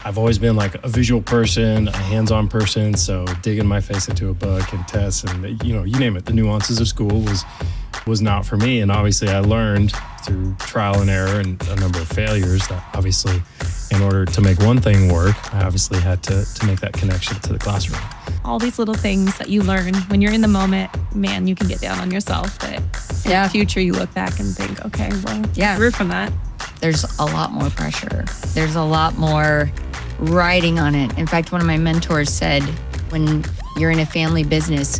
I've always been like a visual person, a hands-on person, so digging my face into a book and tests and, you name it, the nuances of school was not for me. And obviously I learned through trial and error and a number of failures that obviously in order to make one thing work, I obviously had to make that connection to the classroom. All these little things that you learn when you're in the moment, man, you can get down on yourself. But in the future, you look back and think, okay, well, grew from that. There's a lot more pressure. There's a lot more riding on it. In fact, one of my mentors said, when you're in a family business,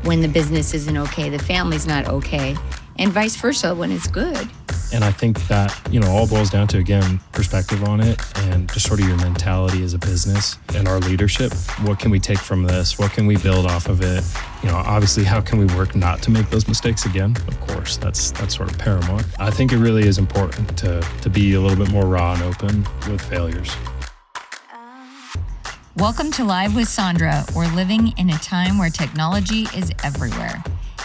when the business isn't okay, the family's not okay, and vice versa when it's good. And I think that, all boils down to, again, perspective on it and just sort of your mentality as a business and our leadership. What can we take from this? What can we build off of it? Obviously, how can we work not to make those mistakes again? Of course, that's sort of paramount. I think it really is important to be a little bit more raw and open with failures. Welcome to Live with Sondra. We're living in a time where technology is everywhere.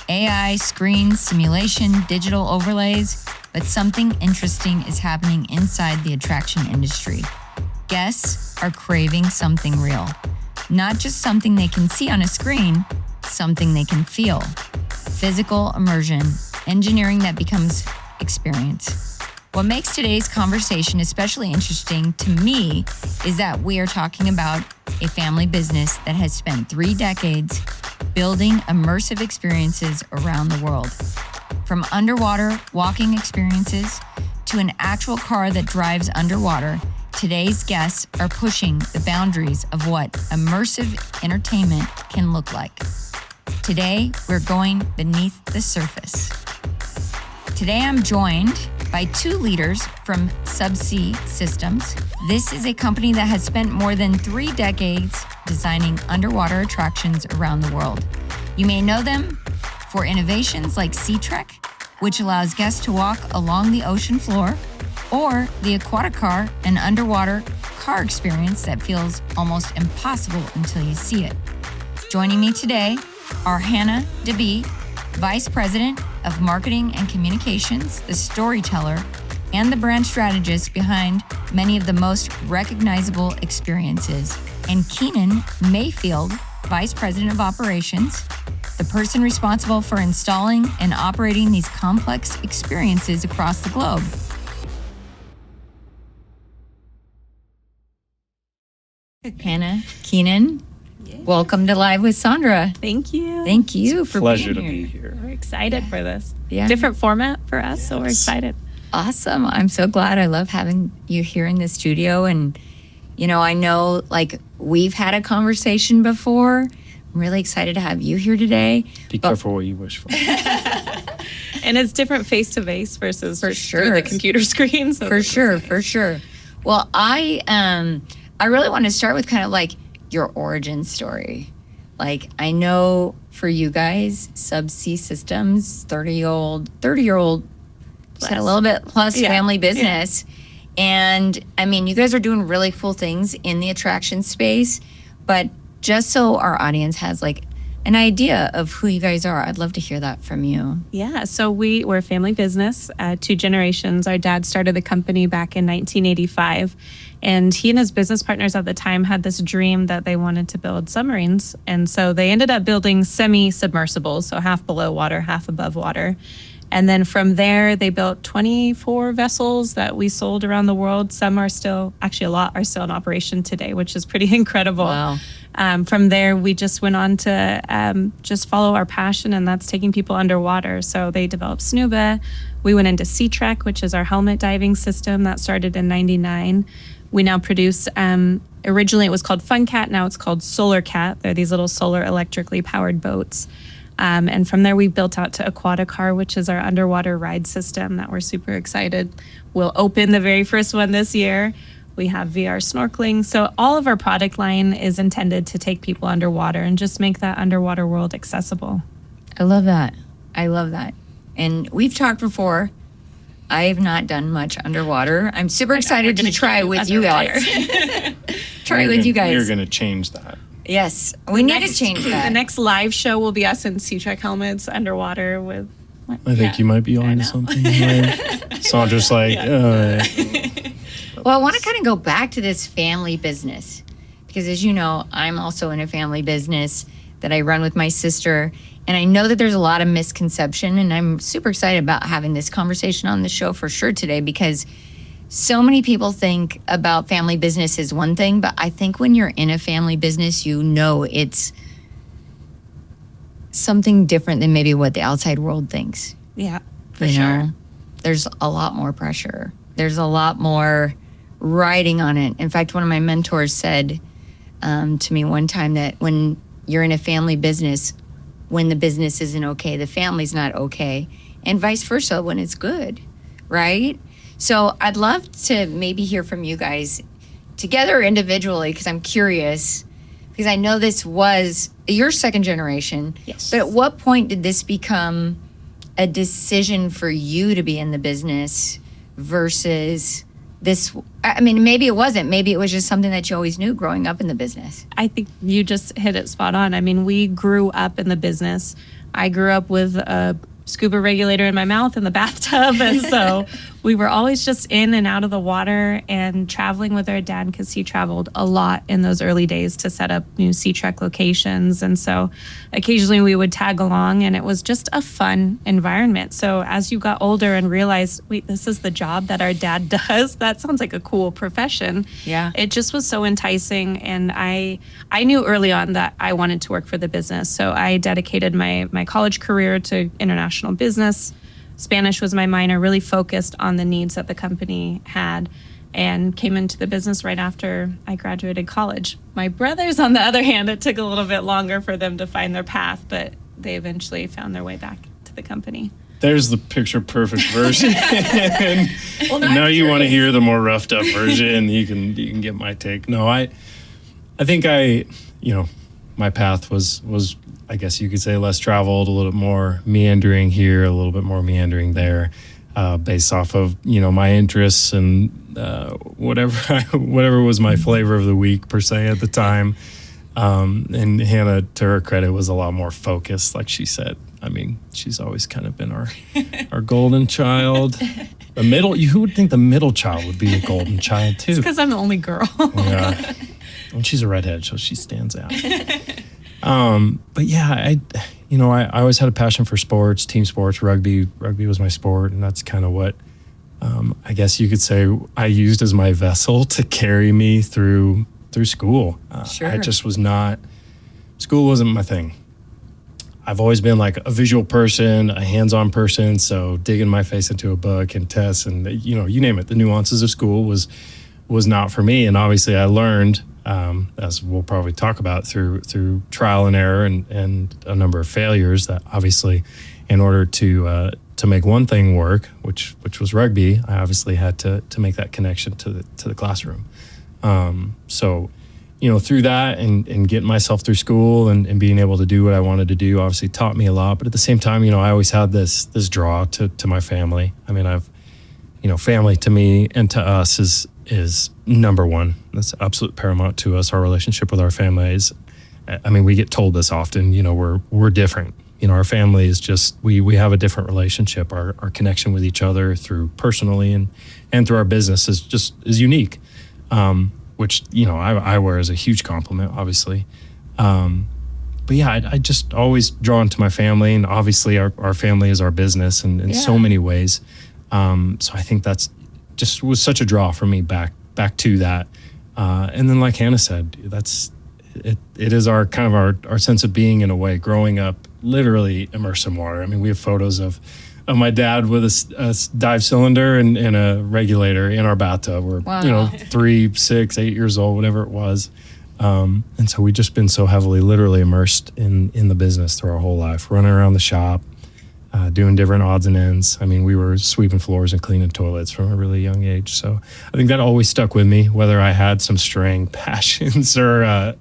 AI, screens, simulation, digital overlays, but something interesting is happening inside the attraction industry. Guests are craving something real. Not just something they can see on a screen, something they can feel. Physical immersion, engineering that becomes experience. What makes today's conversation especially interesting to me is that we are talking about a family business that has spent 3 decades building immersive experiences around the world. From underwater walking experiences to an actual car that drives underwater, today's guests are pushing the boundaries of what immersive entertainment can look like. Today, we're going beneath the surface. Today, I'm joined by 2 leaders from Subsea Systems. This is a company that has spent more than 3 decades designing underwater attractions around the world. You may know them for innovations like Sea Trek, which allows guests to walk along the ocean floor, or the Aquatic car, an underwater car experience that feels almost impossible until you see it. Joining me today are Hannah de Bie, Vice President of Marketing and Communications, the storyteller, and the brand strategist behind many of the most recognizable experiences, and Keenan Mayfield, Vice President of Operations, the person responsible for installing and operating these complex experiences across the globe. Hannah, Keenan, welcome to Live with Sondra. Thank you. Thank you for Pleasure being to here. be here. We're excited for this. Yeah. Different format for us, so we're excited. Awesome. I'm so glad. I love having you here in the studio. And, I know we've had a conversation before. I'm really excited to have you here today. Be careful what you wish for. And it's different face-to-face versus through the computer screen. So for sure. Well, I really want to start with kind of your origin story. I know for you guys, Subsea Systems, 30-year-old, said a little bit plus family business. Yeah. And I mean, you guys are doing really cool things in the attraction space, but just so our audience has an idea of who you guys are, I'd love to hear that from you. Yeah, so we're a family business, 2 generations. Our dad started the company back in 1985, and he and his business partners at the time had this dream that they wanted to build submarines. And so they ended up building semi-submersibles, so half below water, half above water. And then from there, they built 24 vessels that we sold around the world. Some are still, actually a lot are still in operation today, which is pretty incredible. Wow. From there, we just went on to just follow our passion, and that's taking people underwater. So they developed SNUBA. We went into Sea Trek, which is our helmet diving system that started in '99. We now produce, originally it was called FunCat, now it's called Solar Cat. They're these little solar electrically powered boats. And from there, we built out to Aquatic car, which is our underwater ride system that we're super excited. We'll open the very first one this year. We have VR snorkeling. So all of our product line is intended to take people underwater and just make that underwater world accessible. I love that. And we've talked before. I have not done much underwater. I'm super excited to try with you guys. Try with you guys. You're going to change that. Yes, we need to change that. The next live show will be us in Sea Trek helmets underwater with... I think you might be on to something. So I'm just Well, I want to kind of go back to this family business because, as you know, I'm also in a family business that I run with my sister. And I know that there's a lot of misconception, and I'm super excited about having this conversation on the show for sure today because so many people think about family business as one thing, but I think when you're in a family business, you know it's something different than maybe what the outside world thinks. Yeah, for You sure. know, there's a lot more pressure. There's a lot more riding on it. In fact, one of my mentors said to me one time that when you're in a family business, when the business isn't okay, the family's not okay, and vice versa when it's good, right? So I'd love to maybe hear from you guys together or individually because I'm curious because I know this was your second generation. Yes. But at what point did this become a decision for you to be in the business versus this? I mean, maybe it wasn't. Maybe it was just something that you always knew growing up in the business. I think you just hit it spot on. I mean, we grew up in the business. I grew up with a scuba regulator in my mouth in the bathtub. And so we were always just in and out of the water and traveling with our dad because he traveled a lot in those early days to set up new Sea Trek locations. And so occasionally we would tag along and it was just a fun environment. So as you got older and realized, wait, this is the job that our dad does, that sounds like a cool profession. Yeah. It just was so enticing. And I knew early on that I wanted to work for the business. So I dedicated my college career to international business. Spanish was my minor, really focused on the needs that the company had, and came into the business right after I graduated college. My brothers, on the other hand, it took a little bit longer for them to find their path, but they eventually found their way back to the company. There's the picture perfect version. Now you want to hear the more roughed up version. You can get my take. No, I think my path was I guess you could say less traveled, a little bit more meandering here, a little bit more meandering there, based off of my interests and whatever was my flavor of the week per se at the time. And Hannah, to her credit, was a lot more focused, like she said. I mean, she's always kind of been our golden child. Who would think the middle child would be a golden child too? It's because I'm the only girl. Yeah. And she's a redhead, so she stands out. But yeah, I always had a passion for sports, team sports. Rugby was my sport, and that's kind of what I guess you could say I used as my vessel to carry me through school. Sure. I just was not. School wasn't my thing. I've always been like a visual person, a hands-on person. So digging my face into a book and tests and you name it, the nuances of school was not for me. And obviously, I learned. As we'll probably talk about through trial and error and a number of failures, that obviously in order to make one thing work, which was rugby, I obviously had to make that connection to the classroom. So through that and getting myself through school and being able to do what I wanted to do obviously taught me a lot. But at the same time, I always had this draw to my family. I mean, family to me and to us is number one. That's absolute paramount to us. Our relationship with our family is, we get told this often, we're different. Our family is just, we have a different relationship. Our connection with each other through personally and through our business is unique. Which, I wear as a huge compliment, obviously. But yeah, I just always drawn to my family, and obviously our family is our business in so many ways. So I think that's just was such a draw for me back to that. And then like Hannah said, it is our kind of our sense of being in a way, growing up literally immersed in water. I mean, we have photos of my dad with a dive cylinder and a regulator in our bathtub. We're, Wow. 3, 6, 8 years old, whatever it was. And so we've just been so heavily literally immersed in the business through our whole life, running around the shop, doing different odds and ends. I mean, we were sweeping floors and cleaning toilets from a really young age. So I think that always stuck with me, whether I had some straying passions or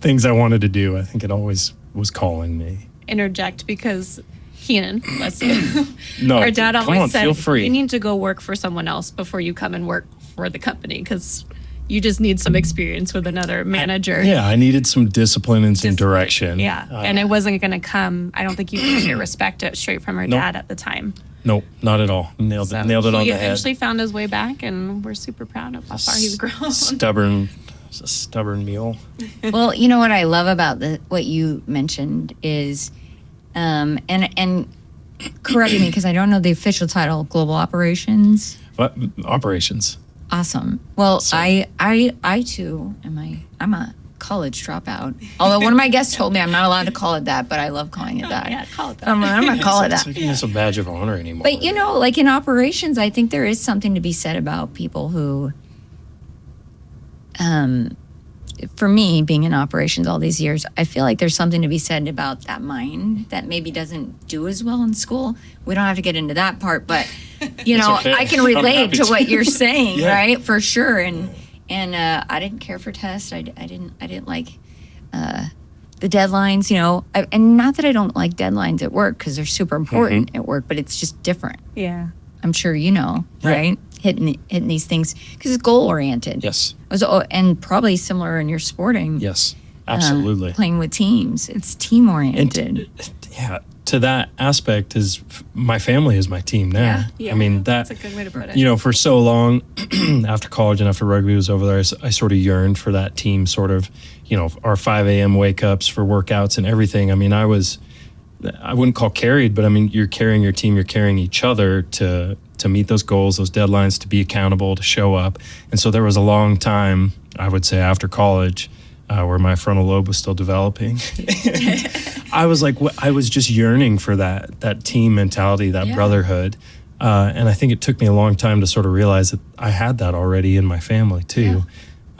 things I wanted to do. I think it always was calling me. Interject because Keenan, bless you. No, Our dad come always on, said, feel free. you need to go work for someone else before you come and work for the company because you just need some experience with another manager. I needed some discipline and some direction. Yeah, and it wasn't going to come. I don't think you could respect it straight from her dad at the time. Nope, not at all. Nailed it on the He head. eventually found his way back, and we're super proud of how far he's grown. Stubborn mule. Well, you know what I love about what you mentioned is, and correct me because I don't know the official title, global operations. What? Operations. Awesome. Well, I too I'm a college dropout. Although one of my guests told me I'm not allowed to call it that, but I love calling it that. Yeah, call it that. I'm gonna call it that. It's a badge of honor anymore. But you know, like in operations, I think there is something to be said about people who, for me, being in operations all these years, I feel like there's something to be said about that mind that maybe doesn't do as well in school. We don't have to get into that part, but you know, okay. I can relate to to. what you're saying, Yeah. right? For sure. And I didn't care for tests. I didn't like the deadlines, you know, and not that I don't like deadlines at work because they're super important at work, but it's just different. Yeah. I'm sure you know, Yeah. right? Hitting these things because it's goal oriented. Yes. And probably similar in your sporting. Yes. Absolutely. Playing with teams, it's team oriented. Yeah. To that aspect is my family is my team now. Yeah. I mean, That's a good way to put it. you know, for so long after college and after rugby was over there, I sort of yearned for that team sort of, you know, our 5 a.m. wake ups for workouts and everything. I mean, I wouldn't call carried, but I mean, you're carrying your team, you're carrying each other to meet those goals, those deadlines, to be accountable, to show up. And so there was a long time, I would say, after college, where my frontal lobe was still developing. I was like, I was just yearning for that team mentality, that brotherhood. And I think it took me a long time to sort of realize that I had that already in my family too.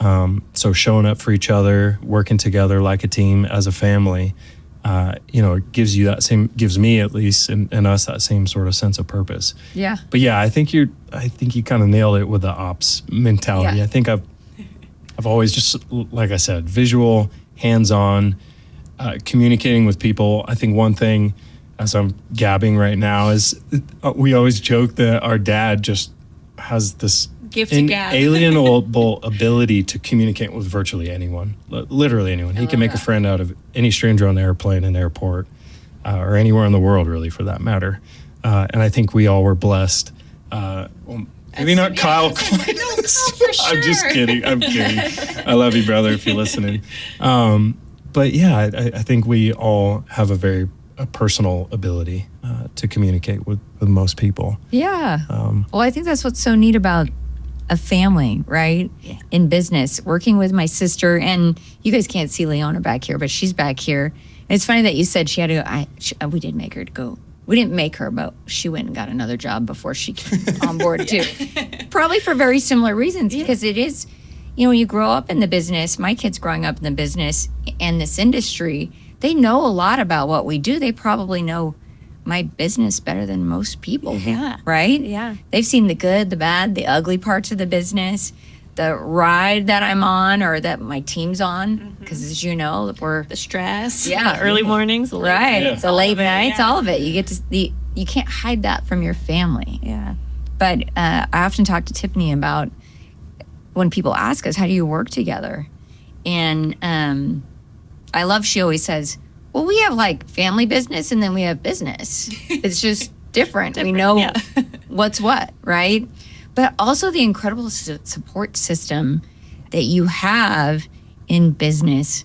So showing up for each other, working together like a team as a family, you know, it gives me at least and us that same sort of sense of purpose. Yeah. But yeah, I think you kind of nailed it with the ops mentality. Yeah. I think I've always just, like I said, visual, hands-on, communicating with people. I think one thing, as I'm gabbing right now, is we always joke that our dad just has this Gift to gab. inalienable ability to communicate with virtually anyone, literally anyone. He can make a friend out of any stranger on the airplane, an airport, or anywhere in the world, really, for that matter. And I think we all were blessed. Maybe not Kyle. For sure. I'm just kidding. I'm kidding. I love you, brother, if you're listening. But yeah, I think we all have a personal ability to communicate with most people. Yeah. Well, I think that's what's so neat about a family, right? Yeah. In business, working with my sister, and you guys can't see Leona back here, but she's back here. And it's funny that you said she had to go. We did make her go. We didn't make her, but she went and got another job before she came on board too. Probably for very similar reasons, because it is, you know, when you grow up in the business, my kids growing up in the business and this industry, they know a lot about what we do. They probably know my business better than most people. Yeah. Right? Yeah. They've seen the good, the bad, the ugly parts of the business, the ride that I'm on or that my team's on. Because as you know, we're The stress. Yeah. The early mornings. The late right. nights, The all late of it, nights, yeah. all of it. You get to you can't hide that from your family. Yeah. But I often talk to Tiffany about when people ask us, how do you work together? And I love, she always says, well, we have like family business and then we have business. It's just different. We know yeah. what's what, right? But also the incredible support system that you have in business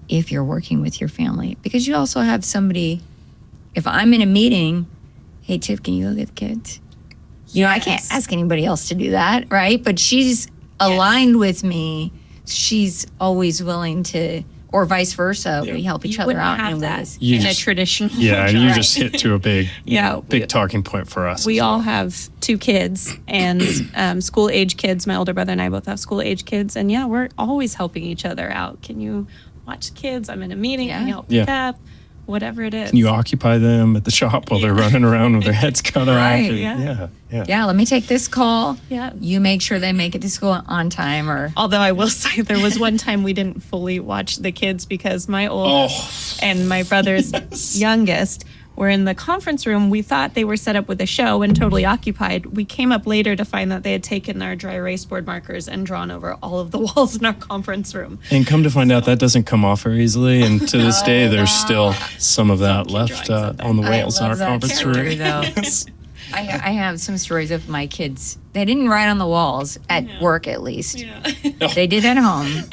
if you're working with your family. Because you also have somebody, if I'm in a meeting, hey, Tiff, can you go get the kids? You know, I can't ask anybody else to do that, right? But she's aligned with me. She's always willing to, or vice versa. We help each other out in ways. in a traditional Yeah, and job. you just hit to a big Yeah. talking point for us. We as well. all have 2 kids and school age kids. My older brother and I both have school age kids. And yeah, we're always helping each other out. Can you watch the kids? I'm in a meeting. Can you help pick up? Whatever it is. Can you occupy them at the shop while they're running around with their heads cut Right, off? yeah. Yeah, let me take this call. Yeah. You make sure they make it to school on time or Although I will say there was one time we didn't fully watch the kids because my oldest and my brother's youngest were in the conference room. We thought they were set up with a show and totally occupied. We came up later to find that they had taken our dry erase board markers and drawn over all of the walls in our conference room. And come to find out, that doesn't come off very easily. And to this day, there's still some of that left drawings of on the I walls in our love that conference character, room. though. I have some stories of my kids. They didn't write on the walls at work, at least. Yeah. They did at home.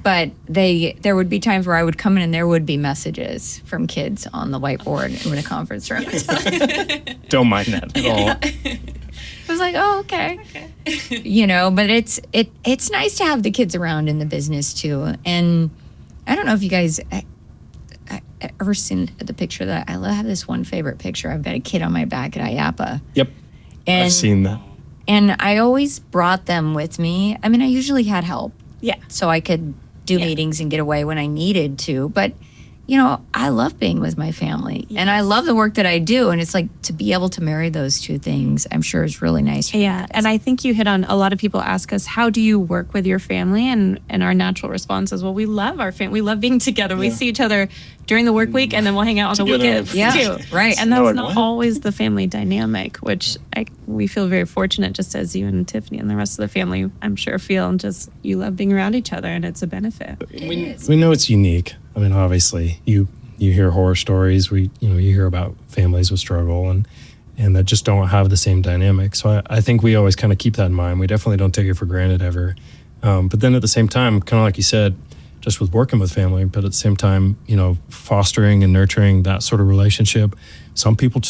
But there would be times where I would come in and there would be messages from kids on the whiteboard in a conference room. Don't mind that at all. I was like, oh, okay. But it's nice to have the kids around in the business too. And I don't know if you guys ever seen the picture that I have this one favorite picture. I've got a kid on my back at IAPA. Yep. And, I've seen that. And I always brought them with me. I mean, I usually had help. Yeah. So I could do meetings and get away when I needed to. But, I love being with my family. Yes. And I love the work that I do. And it's like to be able to marry those two things, I'm sure is really nice. Yeah. And I think you hit on, a lot of people ask us, how do you work with your family? And our natural response is, well, we love our family. We love being together. Yeah. We see each other during the work week and then we'll hang out on the weekends too. Right. And that's not always the family dynamic, which we feel very fortunate, just as you and Tiffany and the rest of the family, I'm sure, feel just you love being around each other and it's a benefit. We know it's unique. I mean, obviously, you hear horror stories. You hear about families with struggle and that just don't have the same dynamic. So I think we always kind of keep that in mind. We definitely don't take it for granted ever. But then at the same time, kind of like you said, just with working with family, but at the same time, fostering and nurturing that sort of relationship, some people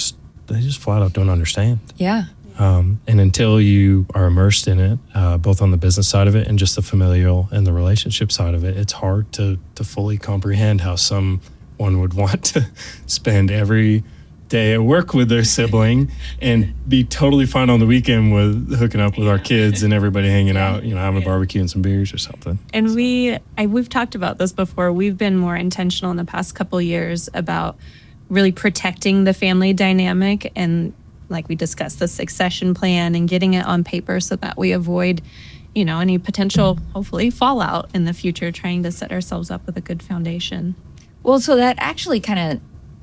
they just flat out don't understand. Yeah. And until you are immersed in it, both on the business side of it and just the familial and the relationship side of it, it's hard to fully comprehend how someone would want to spend every day at work with their sibling and be totally fine on the weekend with hooking up with our kids and everybody hanging out, having a barbecue and some beers or something. And we've talked about this before. We've been more intentional in the past couple of years about really protecting the family dynamic, and like we discussed, the succession plan and getting it on paper so that we avoid, any potential, hopefully, fallout in the future, trying to set ourselves up with a good foundation. Well, so that actually kind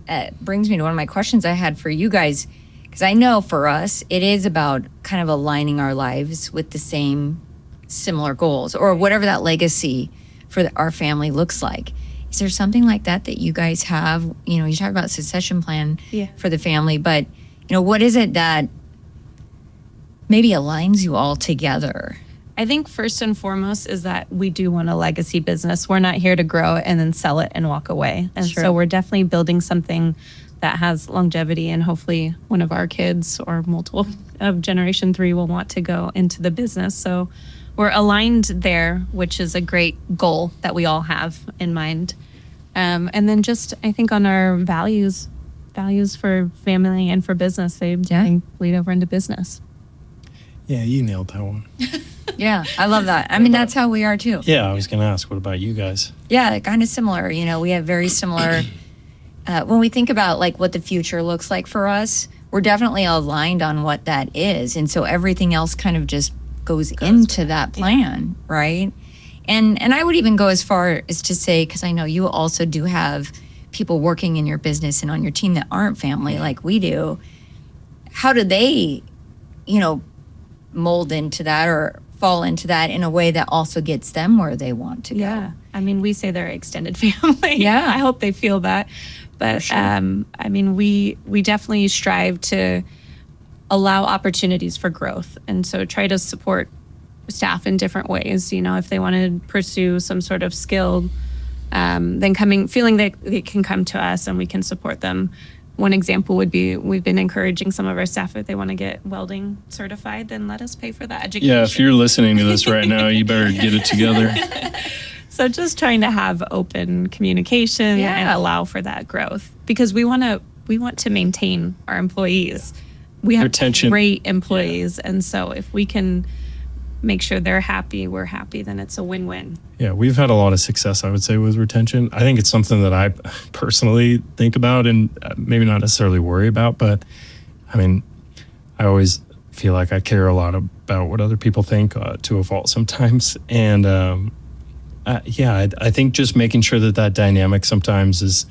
of brings me to one of my questions I had for you guys, because I know for us, it is about kind of aligning our lives with the same similar goals or whatever that legacy for our family looks like. Is there something like that you guys have? You talk about succession plan for the family, but what is it that maybe aligns you all together? I think first and foremost is that we do want a legacy business. We're not here to grow and then sell it and walk away. And so we're definitely building something that has longevity, and hopefully one of our kids or multiple of generation 3 will want to go into the business. So we're aligned there, which is a great goal that we all have in mind. And then just, I think, on our values for family and for business, they bleed over into business. Yeah, you nailed that one. Yeah, I love that. I mean, that's how we are too. Yeah, I was going to ask, what about you guys? Yeah, kind of similar. We have very similar, when we think about like what the future looks like for us, we're definitely aligned on what that is. And so everything else kind of just goes into that plan, right? And I would even go as far as to say, because I know you also do have people working in your business and on your team that aren't family like we do. How do they, mold into that or fall into that in a way that also gets them where they want to go? Yeah. I mean, we say they're extended family. Yeah. I hope they feel that. But we definitely strive to allow opportunities for growth. And so try to support staff in different ways. If they want to pursue some sort of skill, then feeling that they can come to us and we can support them. One example would be, we've been encouraging some of our staff, if they want to get welding certified, then let us pay for that education. Yeah, if you're listening to this right now, you better get it together. So just trying to have open communication and allow for that growth, because we want to maintain our employees. We have retention. Great employees, and so if we can make sure they're happy, we're happy, then it's a win-win. Yeah, we've had a lot of success, I would say, with retention. I think it's something that I personally think about and maybe not necessarily worry about, but I mean, I always feel like I care a lot about what other people think to a fault sometimes. And I think just making sure that dynamic sometimes is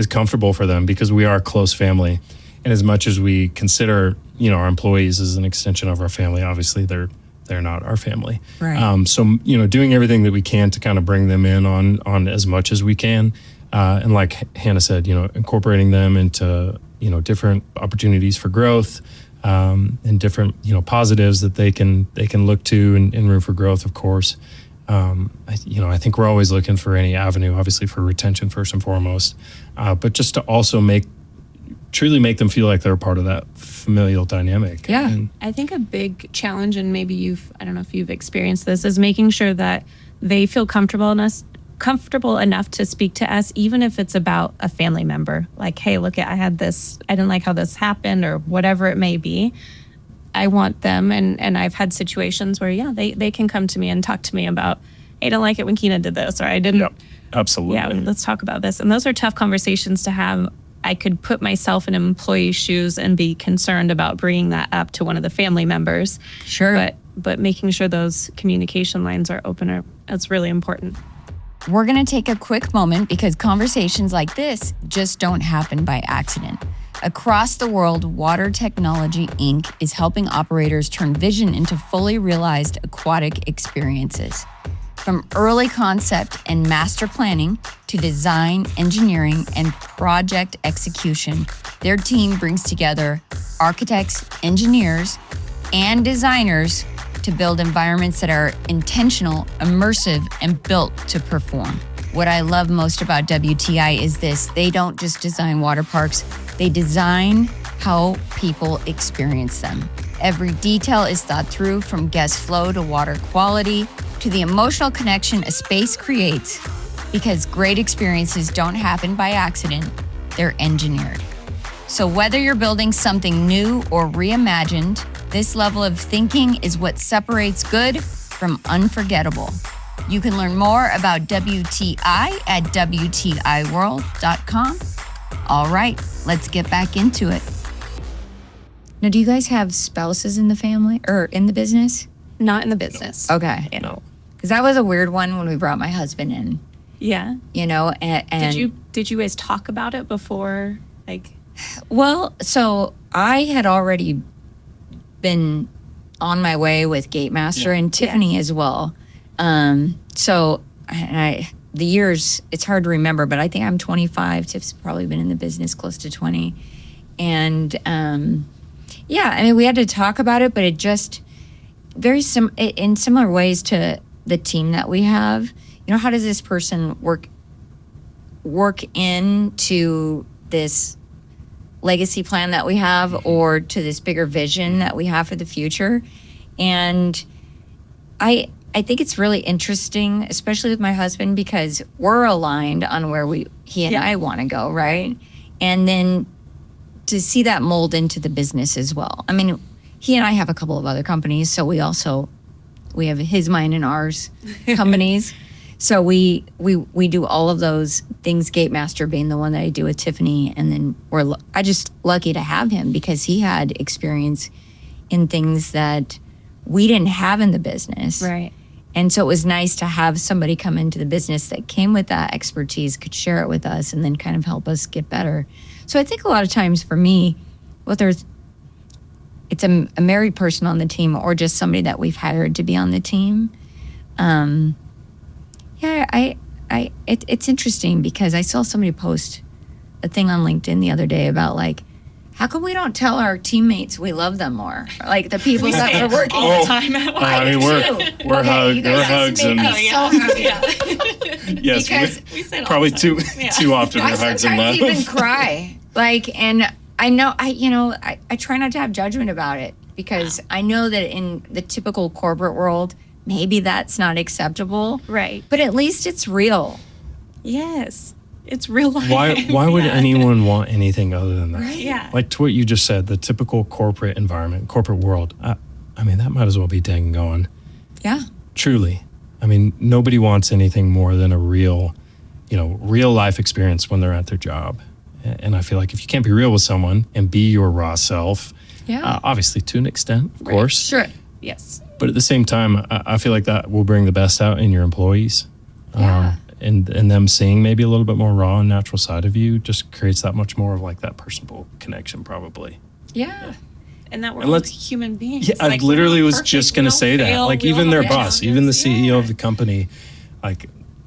comfortable for them, because we are a close family. And as much as we consider, our employees as an extension of our family, obviously they're not our family. Right. So, doing everything that we can to kind of bring them in on as much as we can. And like Hannah said, incorporating them into different opportunities for growth, and different, positives that they can look to and room for growth, of course. I think we're always looking for any avenue, obviously for retention first and foremost, but just to also truly make them feel like they're a part of that familial dynamic. Yeah. And I think a big challenge, and maybe I don't know if you've experienced this, is making sure that they feel comfortable enough to speak to us, even if it's about a family member. Like, hey, look, I had this, I didn't like how this happened, or whatever it may be. I want them, and I've had situations where, they can come to me and talk to me about, hey, I don't like it when Keenan did this, or I didn't. Yep, absolutely. Yeah, let's talk about this. And those are tough conversations to have. I could put myself in an employee's shoes and be concerned about bringing that up to one of the family members. Sure. But making sure those communication lines are open, it's really important. We're going to take a quick moment because conversations like this just don't happen by accident. Across the world, Water Technology Inc. is helping operators turn vision into fully realized aquatic experiences. From early concept and master planning to design, engineering, and project execution, their team brings together architects, engineers, and designers to build environments that are intentional, immersive, and built to perform. What I love most about WTI is this: they don't just design water parks, they design how people experience them. Every detail is thought through, from guest flow to water quality to the emotional connection a space creates, because great experiences don't happen by accident, they're engineered. So whether you're building something new or reimagined, this level of thinking is what separates good from unforgettable. You can learn more about WTI at WTIworld.com. All right, let's get back into it. Now, do you guys have spouses in the family or in the business? Not in the business. Okay. No. Because that was a weird one when we brought my husband in, Yeah. and Did you guys talk about it before? well, so I had already been on my way with Gatemaster and Tiffany as well. So the years, it's hard to remember, but I think I'm 25. Tiff's probably been in the business close to 20. And we had to talk about it, but it just in similar ways to the team that we have. How does this person work into this legacy plan that we have, or to this bigger vision that we have for the future? And I think it's really interesting, especially with my husband, because we're aligned on where he and I want to go, right? And then to see that mold into the business as well. I mean, he and I have a couple of other companies, so we have his, mine, and ours companies. So we do all of those things, Gatemaster being the one that I do with Tiffany. And then I just lucky to have him because he had experience in things that we didn't have in the business. Right. And so it was nice to have somebody come into the business that came with that expertise, could share it with us, and then kind of help us get better. So I think a lot of times for me, whether it's a married person on the team or just somebody that we've hired to be on the team, it's interesting because I saw somebody post a thing on LinkedIn the other day about how come we don't tell our teammates we love them more? Like the people that we're working all the time at work. I mean, we're hugs and so happy. yes, Because we say it all probably the too often I we're hugs and sometimes love. even cry. And I know I try not to have judgment about it because I know that in the typical corporate world, maybe that's not acceptable. Right. But at least it's real. Yes. It's real life. Why would anyone want anything other than that? Right. Yeah. Like to what you just said, the typical corporate environment, corporate world. I mean, that might as well be dang going. Yeah. Truly. I mean, nobody wants anything more than a real life experience when they're at their job. And I feel like if you can't be real with someone and be your raw self, obviously to an extent, of course. Sure. Yes. But at the same time, I feel like that will bring the best out in your employees. Yeah. And them seeing maybe a little bit more raw and natural side of you just creates that much more of that personable connection, probably. Yeah. And that we're And all let's- human beings. Yeah, I literally was just going to say that. Even their boss, challenges. even the CEO Yeah. of the company,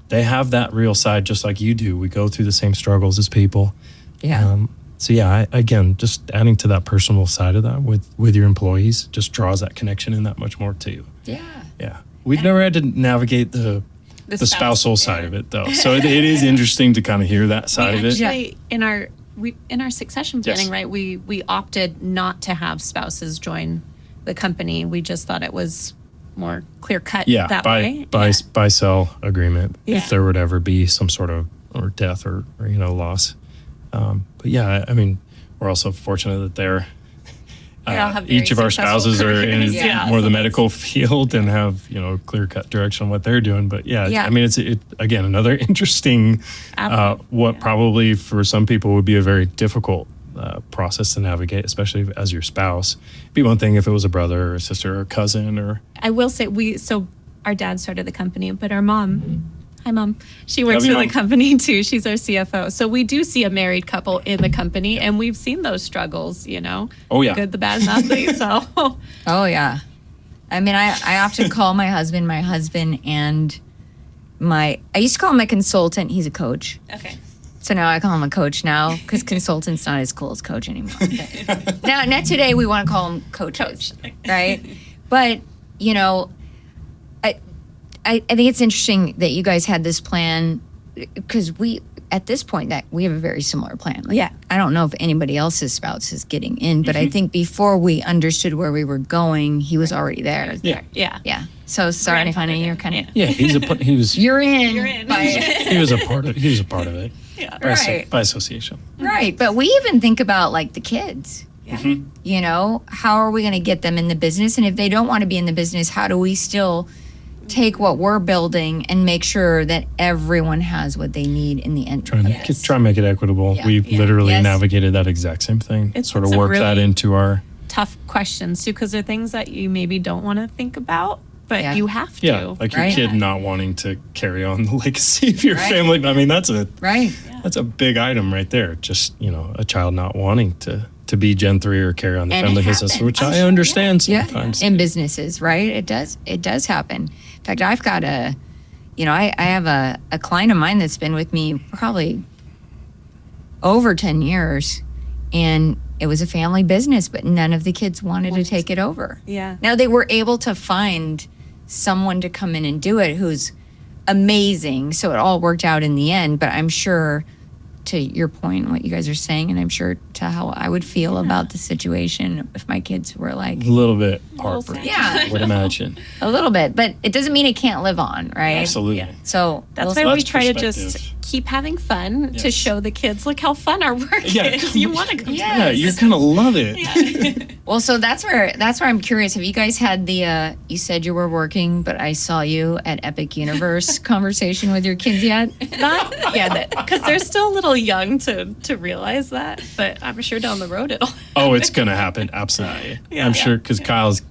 they have that real side just like you do. We go through the same struggles as people. Yeah. So yeah, again, just adding to that personal side of that with your employees just draws that connection in that much more too. Yeah. Yeah. We've never had to navigate the spousal side of it though. So it is interesting to kind of hear that side of it. Actually, in our succession planning, Yes. right, we opted not to have spouses join the company. We just thought it was more clear cut that way. Buy sell agreement Yeah. if there would ever be some sort of or death or loss. But yeah, I mean, we're also fortunate that they're They all have very each of our successful spouses are in careers. Yeah. more the medical field and have clear cut direction on what they're doing. But yeah, Yeah. I mean, it's again another interesting what probably for some people would be a very difficult process to navigate, especially as your spouse. It'd be one thing if it was a brother or a sister or a cousin or. I will say so our dad started the company, but our mom, hi mom, she works Love you, for the Mom. company too. She's our CFO. So we do see a married couple in the company, and we've seen those struggles, Oh yeah. the good, the bad, and the ugly. So Oh yeah. I mean, I often call my husband, and I used to call him a consultant. He's a coach. okay. So now I call him a coach now because consultant's not as cool as coach anymore. But now today we want to call him coaches, right? But, I think it's interesting that you guys had this plan because at this point that we have a very similar plan. Like, Yeah. I don't know if anybody else's spouse is getting in, but I think before we understood where we were going, he was already there. Yeah. Yeah. Yeah. So sorry, Fanny, you're kind of Yeah, he was you're in. You're in. he was a part of it Yeah. Right. by association. Right. But we even think about like the kids. Yeah. How are we going to get them in the business? And if they don't want to be in the business, how do we still take what we're building and make sure that everyone has what they need in the end? Try and make it equitable. Yeah. We literally Yes. navigated that exact same thing. It's sort of a worked that really- into our. Tough questions too, because they're things that you maybe don't want to think about, but Yeah. you have to. Yeah, like your Right. kid not wanting to carry on the legacy of your Right. family. I mean, that's Right. a big item right there. Just a child not wanting to be Gen 3 or carry on the And it family business, happens. which I understand Yeah. sometimes. In businesses, right? It does happen. In fact, I've got I have a client of mine that's been with me probably over 10 years, and it was a family business, but none of the kids wanted to take it over. Yeah. Now they were able to find someone to come in and do it who's amazing. So it all worked out in the end, but I'm sure to your point, what you guys are saying, and I'm sure to how I would feel about the situation if my kids were like A little bit heartbreaking, Yeah. I would imagine. a little bit, but it doesn't mean it can't live on, right? Absolutely. Yeah. So That's we'll- why we that's try to perspective. just keep having fun to Yes. show the kids, look how fun our work Yeah. is. You want to come Yeah. Yeah, you're going to love it. Well, so that's where I'm curious. Have you guys had the you said you were working, but I saw you at Epic Universe conversation with your kids yet? Not yet, because they're still a little young to realize that. But I'm sure down the road it'll. Oh, it's going to happen. Absolutely. Yeah. I'm sure because Kyle's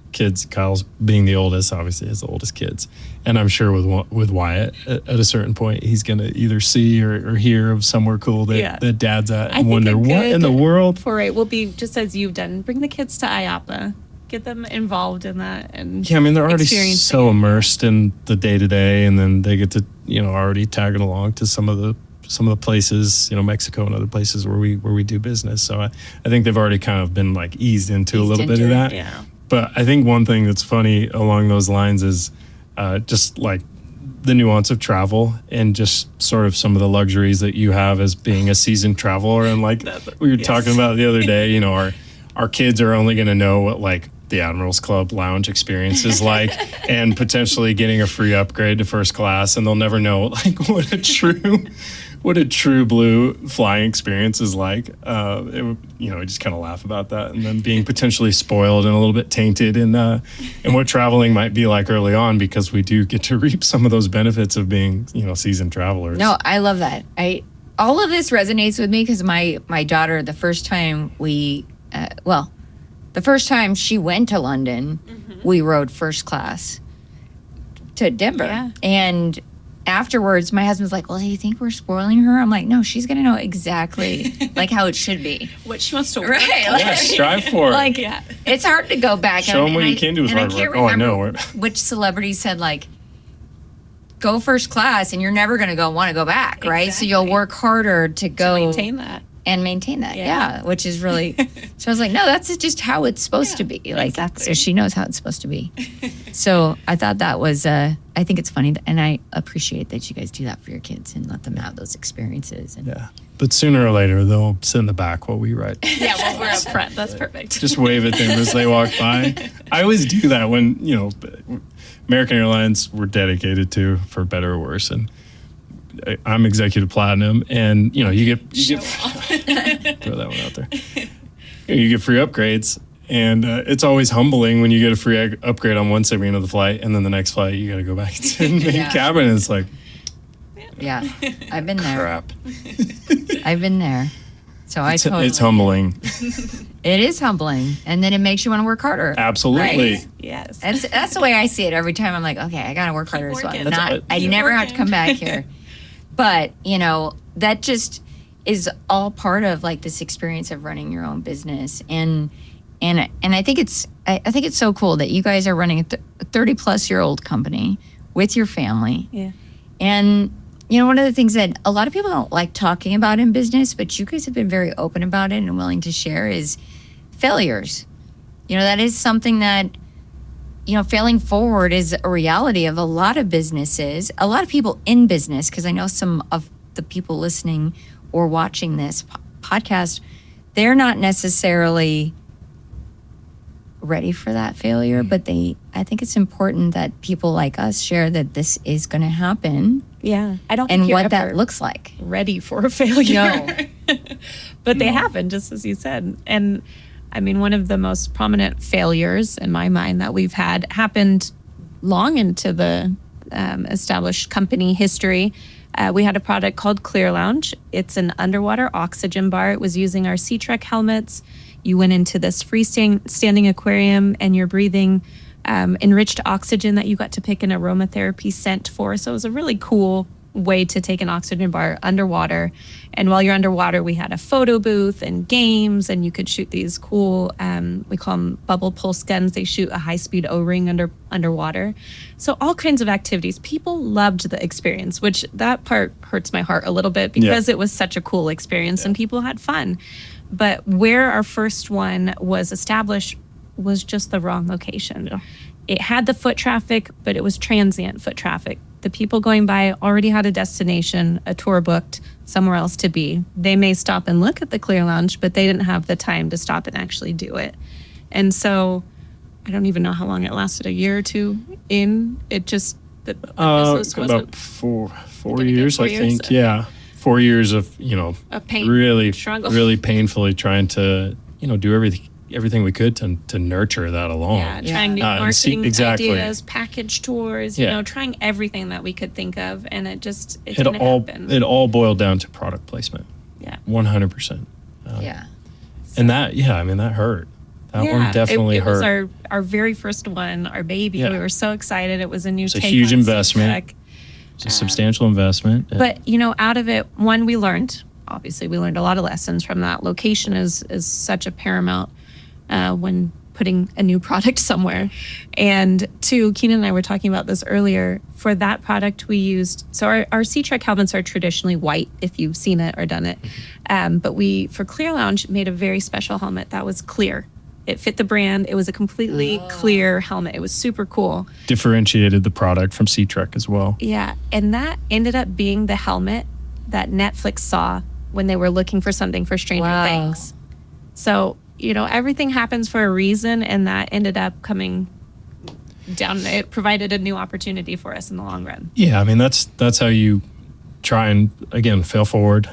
being the oldest, obviously has the oldest kids. And I'm sure with Wyatt, at a certain point, he's going to either see or hear of somewhere cool that dad's at I and think wonder a what in good the world. Foray will be just as you've done. Bring the kids to IAPA. Get them involved in that. And Yeah, I mean, they're already experiencing so it. immersed in the day to day, and then they get to, already tag it along to some of the places, Mexico and other places where we do business. So I think they've already kind of been like eased into a little bit of that. Yeah. But I think one thing that's funny along those lines is just like the nuance of travel and just sort of some of the luxuries that you have as being a seasoned traveler. And like we were talking about the other day, our kids are only going to know what like the Admirals Club lounge experience is like and potentially getting a free upgrade to first class. And they'll never know like what a true blue flying experience is like. We just kind of laugh about that, and then being potentially spoiled and a little bit tainted in what traveling might be like early on, because we do get to reap some of those benefits of being, seasoned travelers. No, I love that. All of this resonates with me because my daughter, the first time the first time she went to London, we rode first class to Denver. Yeah. And afterwards, my husband's like, well, do you think we're spoiling her? I'm like, no, she's going to know exactly like how it should be. What she wants to work Right. for. Yeah, strive for it. Like, Yeah. it's hard to go back. Show 'em what you can do with and I hard can't work. Oh, I know. remember which celebrity said, like, go first class and you're never going to want to go back, right? So you'll Exactly. work harder to go. Maintain that. and maintain that. Yeah. Which is really, so I was like, no, that's just how it's supposed to be. Like, exactly. So she knows how it's supposed to be. So I thought that was, I think it's funny. And I appreciate that you guys do that for your kids and let them have those experiences. And But sooner or later, they'll sit in the back while we ride. Yeah, well, we're up front. That's perfect. Just wave at them as they walk by. I always do that when, American Airlines we're dedicated to, for better or worse. And I'm executive platinum, and you get throw that one out there. You get free upgrades, and it's always humbling when you get a free upgrade on one segment of the flight, and then the next flight you got to go back to the main cabin, and it's like, I've been there. crap. I've been there. So It's humbling. It is humbling, and then it makes you want to work harder. Absolutely. Right? Yes. That's the way I see it every time. I'm like, okay, I got to work harder, so working. I never have to come back here. But that just is all part of like this experience of running your own business, and I think it's so cool that you guys are running a 30-plus-year-old company with your family. Yeah. And one of the things that a lot of people don't like talking about in business, but you guys have been very open about it and willing to share, is failures. That is something that, failing forward is a reality of a lot of businesses, a lot of people in business, because I know some of the people listening or watching this podcast, they're not necessarily ready for that failure, but I think it's important that people like us share that this is going to happen. Yeah. I don't And think you're what that ever looks like. ready for a failure. No. But they happen, just as you said. And I mean, one of the most prominent failures in my mind that we've had happened long into the established company history. We had a product called Clear Lounge. It's an underwater oxygen bar. It was using our Sea Trek helmets. You went into this freestanding aquarium, and you're breathing enriched oxygen that you got to pick an aromatherapy scent for. So it was a really cool way to take an oxygen bar underwater. And while you're underwater, we had a photo booth and games, and you could shoot these cool, we call them bubble pulse guns. They shoot a high-speed O-ring underwater. So all kinds of activities. People loved the experience, which that part hurts my heart a little bit because it was such a cool experience and people had fun. But where our first one was established was just the wrong location. Yeah. It had the foot traffic, but it was transient foot traffic. The people going by already had a destination, a tour booked somewhere else to be. They may stop and look at the Clear Lounge, but they didn't have the time to stop and actually do it. And so I don't even know how long it lasted, a year or two in. It just, the business wasn't. About four years, I think. Okay. Yeah. 4 years of, a pain, really, struggle. really painfully trying to, do everything we could to nurture that along. Yeah, trying new marketing exactly. ideas, package tours, trying everything that we could think of, and it didn't happen. It all boiled down to product placement. Yeah. 100%. Yeah. And that hurt. That one definitely hurt. It was our very first one, our baby. Yeah. We were so excited. It was a new take. It's a huge investment. It's a substantial investment. But, out of it, one, we learned a lot of lessons from that. Location is such a paramount when putting a new product somewhere. And two, Keenan and I were talking about this earlier. For that product we used, so our Sea Trek helmets are traditionally white, if you've seen it or done it. But we, for Clear Lounge, made a very special helmet that was clear. It fit the brand. It was a completely clear helmet. It was super cool. Differentiated the product from Sea Trek as well. Yeah, and that ended up being the helmet that Netflix saw when they were looking for something for Stranger Things. So, everything happens for a reason, and that ended up coming down. It provided a new opportunity for us in the long run. Yeah, that's how you try and, again, fail forward,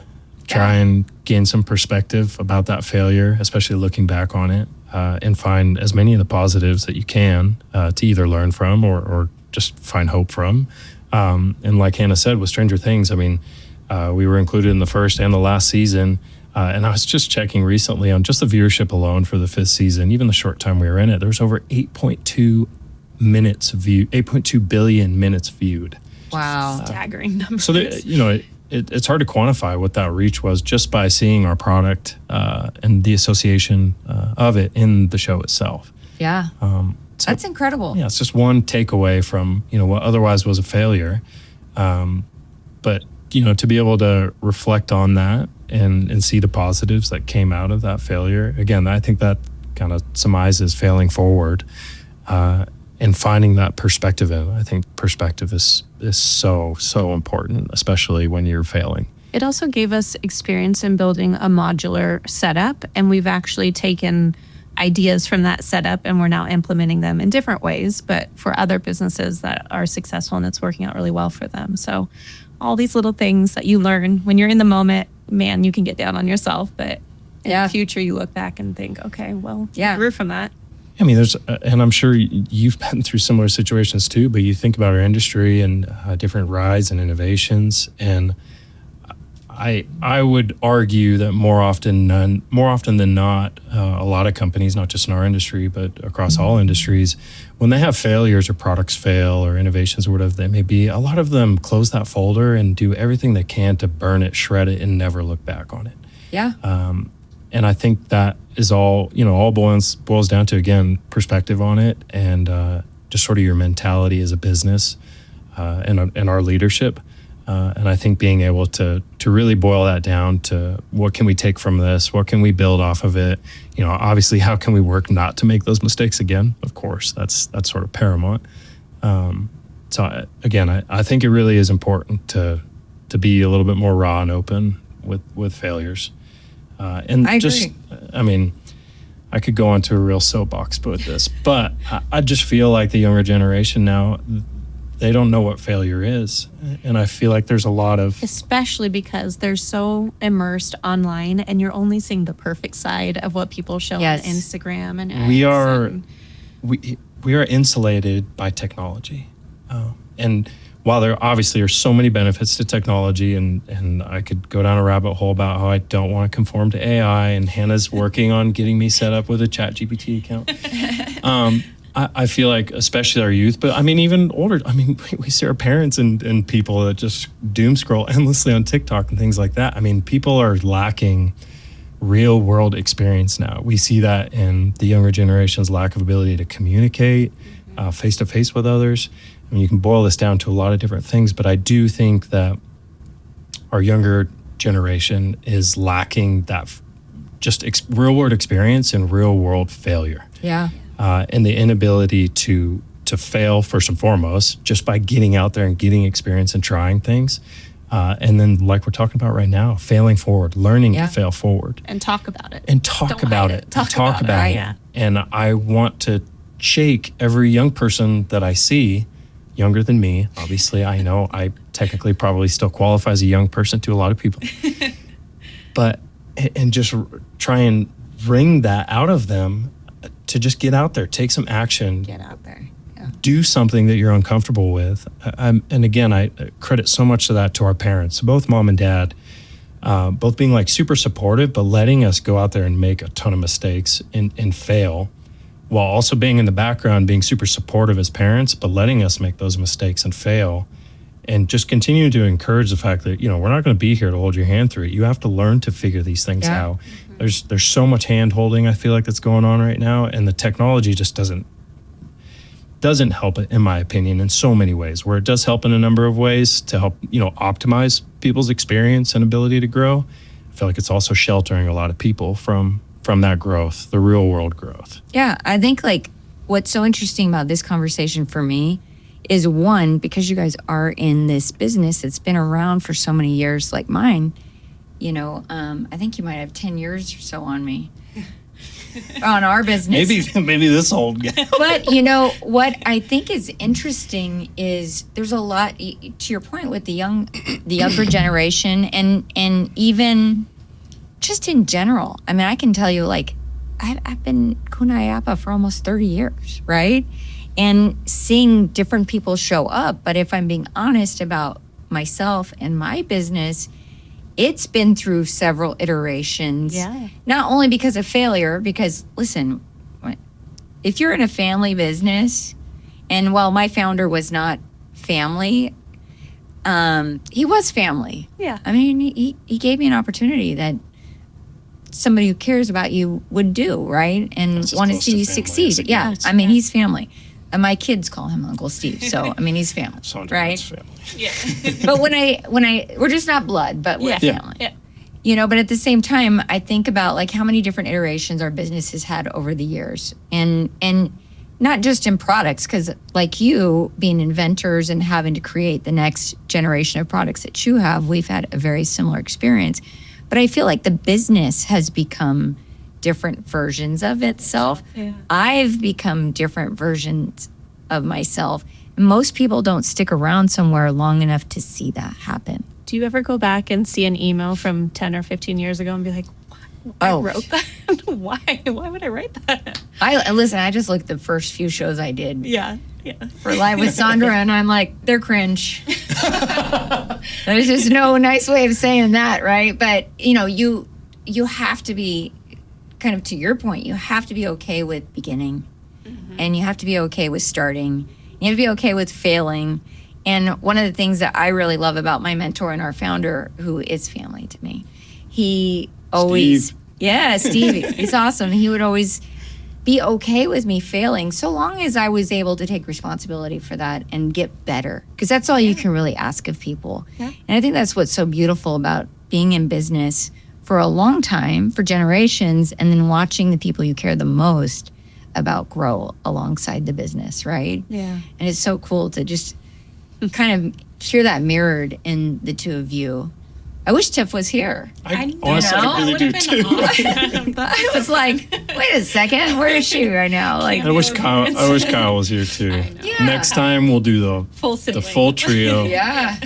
try and gain some perspective about that failure, especially looking back on it. And find as many of the positives that you can to either learn from or just find hope from. And like Hannah said, with Stranger Things, we were included in the first and the last season. And I was just checking recently on just the viewership alone for the 5th season, even the short time we were in it, there was over 8.2 billion minutes viewed. Wow. Staggering numbers. So, it's hard to quantify what that reach was just by seeing our product and the association of it in the show itself. Yeah. That's incredible. Yeah, it's just one takeaway from, what otherwise was a failure. But, to be able to reflect on that and see the positives that came out of that failure. Again, I think that kind of surmises failing forward, and finding that perspective in. I think perspective is so important, especially when you're failing. It also gave us experience in building a modular setup, and we've actually taken ideas from that setup and we're now implementing them in different ways, but for other businesses that are successful and it's working out really well for them. So all these little things that you learn when you're in the moment, man, you can get down on yourself, but in the future you look back and think, okay, well, I grew from that. I mean, and I'm sure you've been through similar situations too, but you think about our industry and different rides and innovations, and I would argue that more often than not, a lot of companies, not just in our industry, but across all industries, when they have failures or products fail or innovations or whatever they may be, a lot of them close that folder and do everything they can to burn it, shred it, and never look back on it. Yeah. And I think that is all boils down to, again, perspective on it, and just sort of your mentality as a business, and our leadership. And I think being able to really boil that down to what can we take from this? What can we build off of it? Obviously, how can we work not to make those mistakes again? Of course, that's sort of paramount. So again, I think it really is important to be a little bit more raw and open with failures. And I just, agree. I mean, I could go onto a real soapbox with this, but I just feel like the younger generation now, they don't know what failure is. And I feel like there's a lot of... Especially because they're so immersed online and you're only seeing the perfect side of what people show on Instagram and X. We are insulated by technology. And while there obviously are so many benefits to technology, and I could go down a rabbit hole about how I don't want to conform to AI, and Hannah's working on getting me set up with a ChatGPT account. I feel like, especially our youth, but I mean, even older, I mean, we see our parents and people that just doom scroll endlessly on TikTok and things like that. I mean, people are lacking real world experience now. We see that in the younger generation's lack of ability to communicate face to face with others. I mean, you can boil this down to a lot of different things, but I do think that our younger generation is lacking that just real world experience and real world failure. Yeah. And the inability to fail first and foremost, just by getting out there and getting experience and trying things. And then, like we're talking about right now, failing forward, learning to fail forward. And talk about it. And talk about it. Talk about it. Yeah. And I want to shake every young person that I see, younger than me. Obviously, I know I technically probably still qualify as a young person to a lot of people. And just try and bring that out of them to just get out there, take some action. Get out there. Yeah. Do something that you're uncomfortable with. And again, I credit so much of that to our parents, both mom and dad, both being like super supportive, but letting us go out there and make a ton of mistakes and fail, while also being in the background, being super supportive as parents, but letting us make those mistakes and fail, and just continue to encourage the fact that, we're not going to be here to hold your hand through it. You have to learn to figure these things out. Mm-hmm. There's so much hand holding, I feel like, that's going on right now, and the technology just doesn't help it, in my opinion, in so many ways. Where it does help in a number of ways to help, optimize people's experience and ability to grow, I feel like it's also sheltering a lot of people from that growth, the real world growth. Yeah, I think like what's so interesting about this conversation for me is, one, because you guys are in this business that's been around for so many years, like mine, I think you might have 10 years or so on me. On our business. Maybe this old guy. But what I think is interesting is there's a lot, to your point, with the younger generation, and even just in general. I mean, I can tell you, like, I've been Kunayapa for almost 30 years, right? And seeing different people show up. But if I'm being honest about myself and my business, it's been through several iterations. Yeah. Not only because of failure, because, listen, if you're in a family business, and while my founder was not family, he was family. Yeah. I mean, he gave me an opportunity that somebody who cares about you would do, right? And want to see you succeed. Yeah. I mean, he's family. And my kids call him Uncle Steve. So, I mean, he's family, Sondra, right? family. Yeah. But when I, we're just not blood, but we're family. Yeah. But at the same time, I think about like how many different iterations our business has had over the years, and not just in products, because like you being inventors and having to create the next generation of products that you have, we've had a very similar experience. But I feel like the business has become different versions of itself. Yeah. I've become different versions of myself. Most people don't stick around somewhere long enough to see that happen. Do you ever go back and see an email from 10 or 15 years ago and be like, I wrote that? Why? Why would I wrte that? I just looked at the first few shows I did. Yeah. For Live with Sondra, and I'm like, they're cringe. There's just no nice way of saying that, right? But, you have to be, kind of to your point, you have to be okay with beginning. Mm-hmm. And you have to be okay with starting. You have to be okay with failing. And one of the things that I really love about my mentor and our founder, who is family to me, he always... Steve. Yeah, Steve. He's awesome. He would always be okay with me failing so long as I was able to take responsibility for that and get better. Because that's all you can really ask of people. Yeah. And I think that's what's so beautiful about being in business for a long time, for generations, and then watching the people you care the most about grow alongside the business, right? Yeah. And it's so cool to just kind of hear that mirrored in the two of you. I wish Tiff was here. I honestly really do too. I was like, wait a second, where is she right now? Like, I wish Kyle was here too. Yeah. Next time we'll do the full trio. Yeah.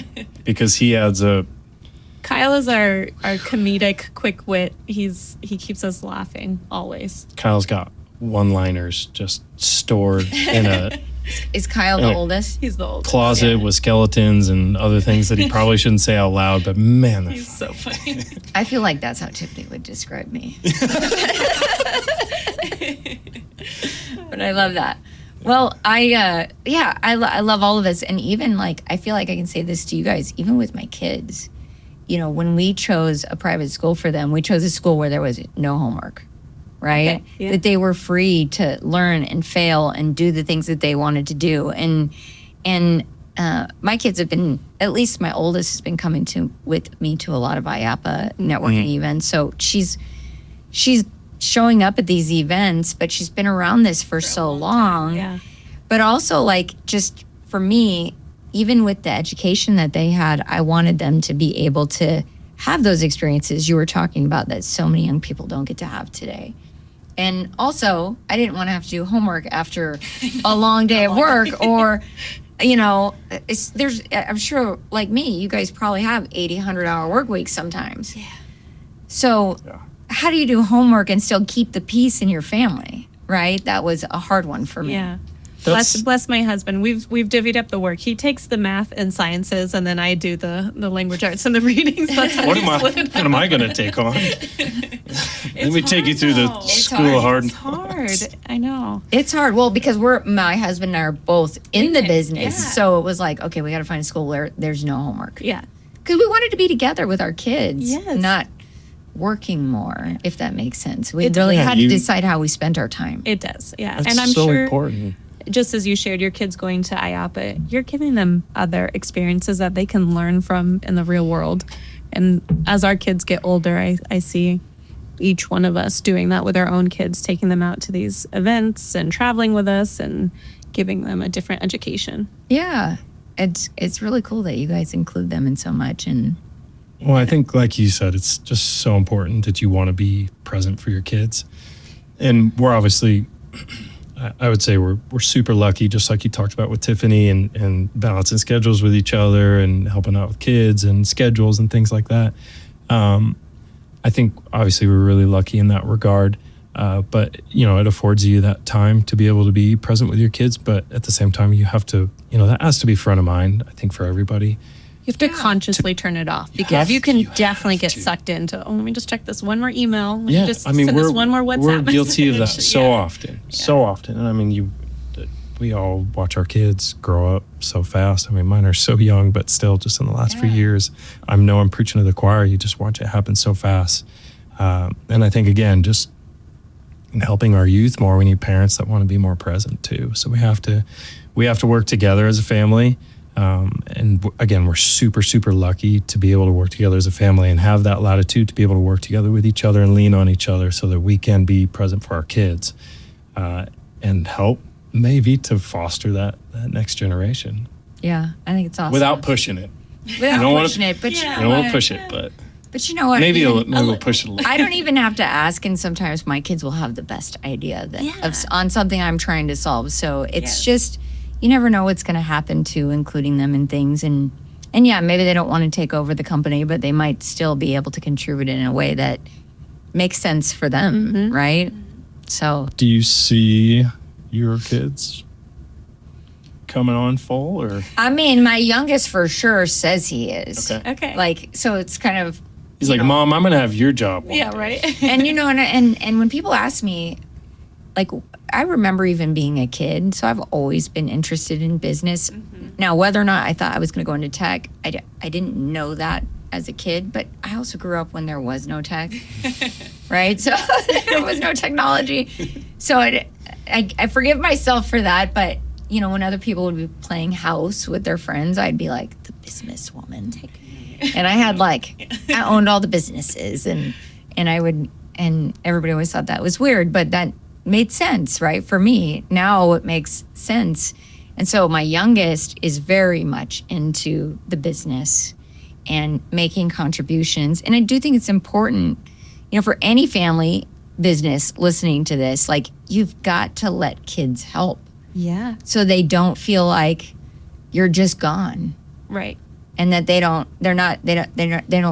Because he adds a... Kyle is our comedic quick wit. He keeps us laughing always. Kyle's got one-liners just stored in a... Is Kyle the oldest? He's the oldest. Closet with skeletons and other things that he probably shouldn't say out loud, but man, he's so funny. I feel like that's how Tiffany would describe me. But I love that. Well, I love all of this. And even like, I feel like I can say this to you guys, even with my kids, when we chose a private school for them, we chose a school where there was no homework. Right? Okay, yeah. That they were free to learn and fail and do the things that they wanted to do. And my kids have been, at least my oldest has been coming with me to a lot of IAPA networking events. So she's showing up at these events, but she's been around this for so long. Yeah. But also like, just for me, even with the education that they had, I wanted them to be able to have those experiences you were talking about that so many young people don't get to have today. And also, I didn't want to have to do homework after a long day of work, or, I'm sure, like me, you guys probably have 80, 100-hour work weeks sometimes. Yeah. So how do you do homework and still keep the peace in your family, right? That was a hard one for me. Yeah. Bless my husband. We've divvied up the work. He takes the math and sciences, and then I do the language arts and the readings. That's how what am I going to take on? Let me take you through the school of hard. It's hard. I know. It's hard. Well, because my husband and I are both in the business, so it was like, okay, we got to find a school where there's no homework. Yeah. Because we wanted to be together with our kids, yes. not working more, if that makes sense. We really had to decide how we spent our time. It does, yeah. That's and I'm so sure, important. Just as you shared your kids going to IAPA, you're giving them other experiences that they can learn from in the real world. And as our kids get older, I see each one of us doing that with our own kids, taking them out to these events and traveling with us and giving them a different education. Yeah. It's really cool that you guys include them in so much. And well, I think, like you said, it's just so important that you want to be present for your kids. And we're obviously, I would say we're super lucky, just like you talked about with Tiffany, and balancing schedules with each other and helping out with kids and schedules and things like that. I think obviously we're really lucky in that regard. But, it affords you that time to be able to be present with your kids. But at the same time, you have to, that has to be front of mind, I think, for everybody. You have to consciously turn it off, because you can definitely get sucked into, let me just check this one more email. Let me just send this one more WhatsApp we're guilty of that message. so often. And I mean, we all watch our kids grow up so fast. I mean, mine are so young, but still just in the last few years, I'm preaching to the choir. You just watch it happen so fast. And I think, again, just in helping our youth more, we need parents that want to be more present too. So we have to work together as a family. Again, we're super, super lucky to be able to work together as a family and have that latitude to be able to work together with each other and lean on each other so that we can be present for our kids and help maybe to foster that next generation. Yeah, I think it's awesome. Without pushing it. Without pushing it, but you don't want to push it, but you know what? Maybe we'll push it a little. I don't even have to ask, and sometimes my kids will have the best idea on something I'm trying to solve. So it's just, you never know what's going to happen to including them in things. And yeah, maybe they don't want to take over the company, but they might still be able to contribute in a way that makes sense for them, right? So, do you see your kids coming on full, or? I mean, my youngest for sure says he is. Okay. Like, so it's kind of. He's like, Mom, I'm gonna have your job. Yeah, right. And and when people ask me, like, I remember even being a kid, so I've always been interested in business. Now, whether or not I thought I was going to go into tech, I didn't know that as a kid, but I also grew up when there was no tech, right? So there was no technology. So I forgive myself for that, but when other people would be playing house with their friends, I'd be like, the businesswoman. And I had I owned all the businesses and everybody always thought that was weird, but that made sense, right? For me, now it makes sense. And so my youngest is very much into the business and making contributions. And I do think it's important, for any family business listening to this, you've got to let kids help. Yeah. So they don't feel like you're just gone. Right. And that they don't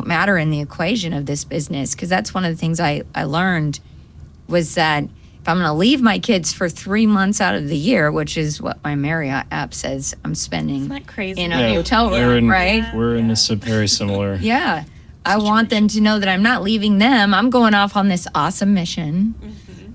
matter in the equation of this business. Because that's one of the things I learned was that if I'm going to leave my kids for 3 months out of the year, which is what my Marriott app says I'm spending Isn't that crazy? in a hotel room, right? We're in a very similar. Yeah. I want them to know that I'm not leaving them. I'm going off on this awesome mission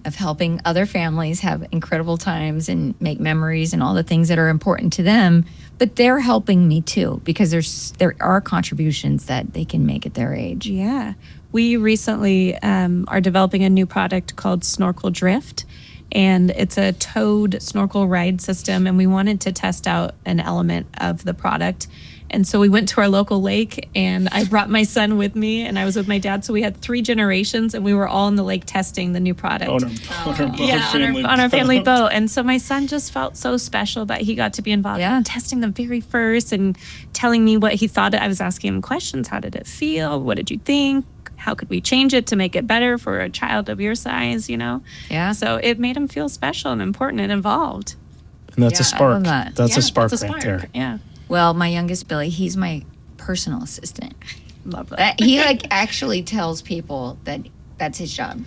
of helping other families have incredible times and make memories and all the things that are important to them. But they're helping me too, because there are contributions that they can make at their age. Yeah. We recently are developing a new product called Snorkel Drift, and it's a towed snorkel ride system, and we wanted to test out an element of the product. And so we went to our local lake, and I brought my son with me, and I was with my dad. So we had 3 generations, and we were all in the lake testing the new product. On our family boat. And so my son just felt so special that he got to be involved in testing the very first and telling me what he thought. I was asking him questions. How did it feel? What did you think? How could we change it to make it better for a child of your size, Yeah. So it made him feel special and important and involved. And that's a spark. That. That's a spark right there. Yeah. Well, my youngest Billy, he's my personal assistant. Love that. He actually tells people that that's his job.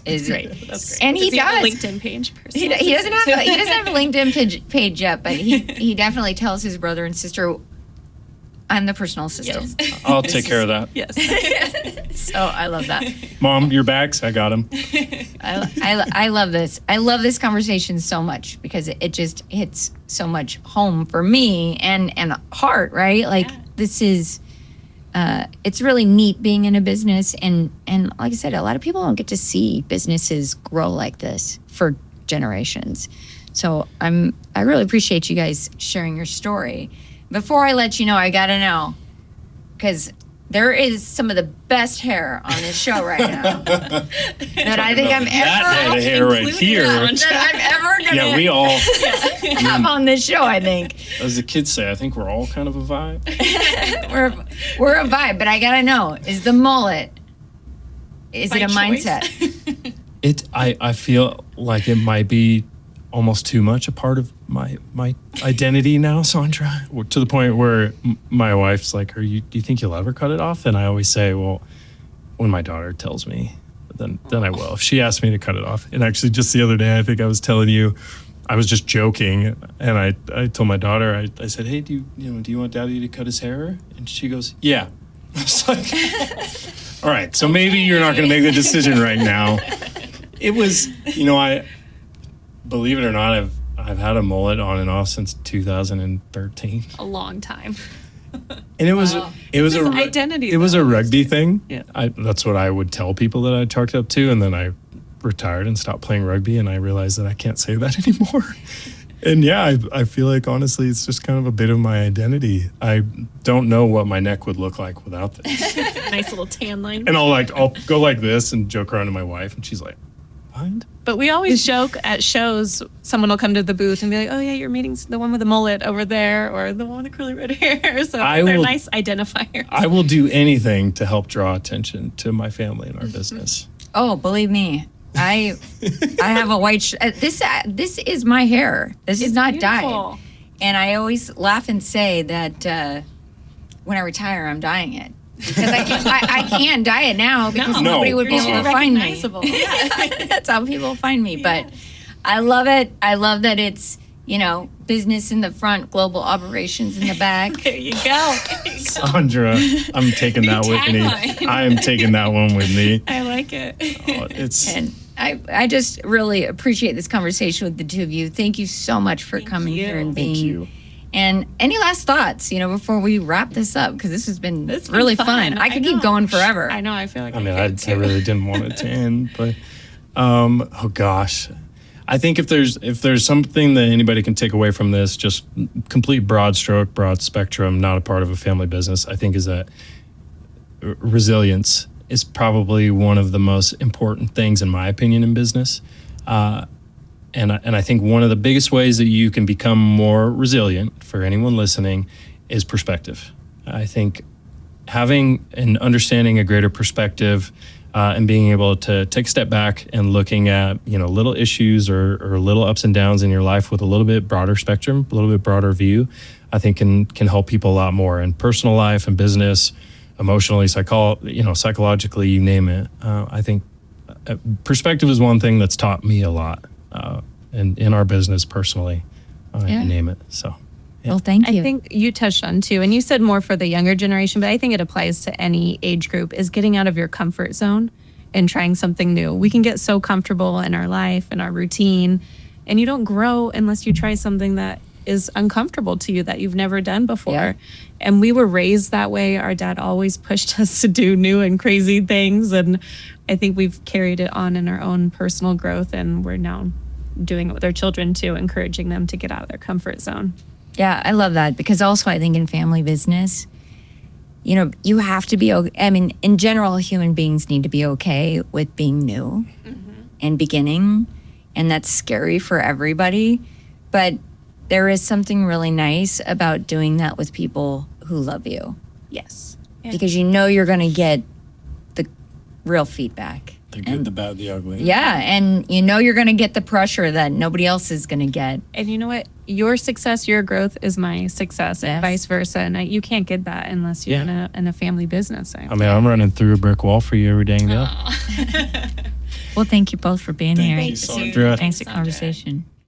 That's great. And he does. Have a LinkedIn page. He doesn't have a LinkedIn page yet, but he definitely tells his brother and sister, I'm the personal assistant. Yes. I'll take care of that. Yes. So I love that. Mom, your bags, I got them. I love this. I love this conversation so much because it just hits so much home for me and heart, right? This is, it's really neat being in a business. And like I said, a lot of people don't get to see businesses grow like this for generations. So I really appreciate you guys sharing your story. Before I let you know, I got to know, because there is some of the best hair on this show right now that I think I'm that hair right here. That I'm ever gonna. Yeah, we all have on this show. I think, as the kids say, I think we're all kind of a vibe. we're a vibe, but I gotta know: is the mullet? Is it a mindset? I feel like it might be almost too much a part of my identity now, Sondra, to the point where my wife's like, do you think you'll ever cut it off? And I always say, well, when my daughter tells me, then I will. If she asks me to cut it off. And actually just the other day, I think I was telling you, I was just joking, and I told my daughter, I said, hey, do you want Daddy to cut his hair? And she goes, yeah. I was like, all right, so maybe you're not going to make the decision right now. It was, I believe it or not, I've had a mullet on and off since 2013. A long time. And it was It's a identity. It was a rugby thing. Yeah. That's what I would tell people that I talked up to, and then I retired and stopped playing rugby, and I realized that I can't say that anymore. And yeah, I feel like honestly, it's just kind of a bit of my identity. I don't know what my neck would look like without this. Nice little tan line. And I'll go like this and joke around to my wife, and she's like, "What?" But we always joke at shows. Someone will come to the booth and be like, "Oh yeah, your meeting's the one with the mullet over there, or the one with the curly red hair." So they're nice identifiers. I will do anything to help draw attention to my family and our business. Oh, believe me, I have a white. This is my hair. This is not dyed. And I always laugh and say that when I retire, I'm dyeing it. Because I can't dye it now because nobody would be able to find me. Yeah. That's how people find me. But I love it. I love that it's, business in the front, global operations in the back. There you go. Sondra, I'm taking that with me. I am taking that one with me. I like it. And I just really appreciate this conversation with the two of you. Thank you so much for coming here and being. Thank you. And any last thoughts, before we wrap this up? Because this has been really fun. I could keep going forever. I know. I feel like I really didn't want it to end, but oh gosh, I think if there's something that anybody can take away from this, just complete broad stroke, broad spectrum, not a part of a family business, I think is that resilience is probably one of the most important things, in my opinion, in business. And I think one of the biggest ways that you can become more resilient for anyone listening is perspective. I think having and understanding a greater perspective and being able to take a step back and looking at, little issues or little ups and downs in your life with a little bit broader spectrum, a little bit broader view, I think can help people a lot more in personal life and business, emotionally, psychologically, you name it. I think perspective is one thing that's taught me a lot. And in our business personally, you name it. So, yeah. Well, thank you. I think you touched on too, and you said more for the younger generation, but I think it applies to any age group, is getting out of your comfort zone and trying something new. We can get so comfortable in our life and our routine, and you don't grow unless you try something that is uncomfortable to you that you've never done before. Yeah. And we were raised that way. Our dad always pushed us to do new and crazy things, and I think we've carried it on in our own personal growth, and we're now doing it with our children too, encouraging them to get out of their comfort zone. Yeah, I love that, because also I think in family business, you have to be, in general, human beings need to be okay with being new and beginning, and that's scary for everybody. But there is something really nice about doing that with people who love you. Yes. Because you're going to get the real feedback. The good, the bad, the ugly. Yeah, and you're going to get the pressure that nobody else is going to get. And you know what? Your success, your growth is my success, and vice versa. And you can't get that unless you're in a family business. I'm running through a brick wall for you every dang day. Well, thank you both for being here. Thank you, Sondra. Thanks for the conversation.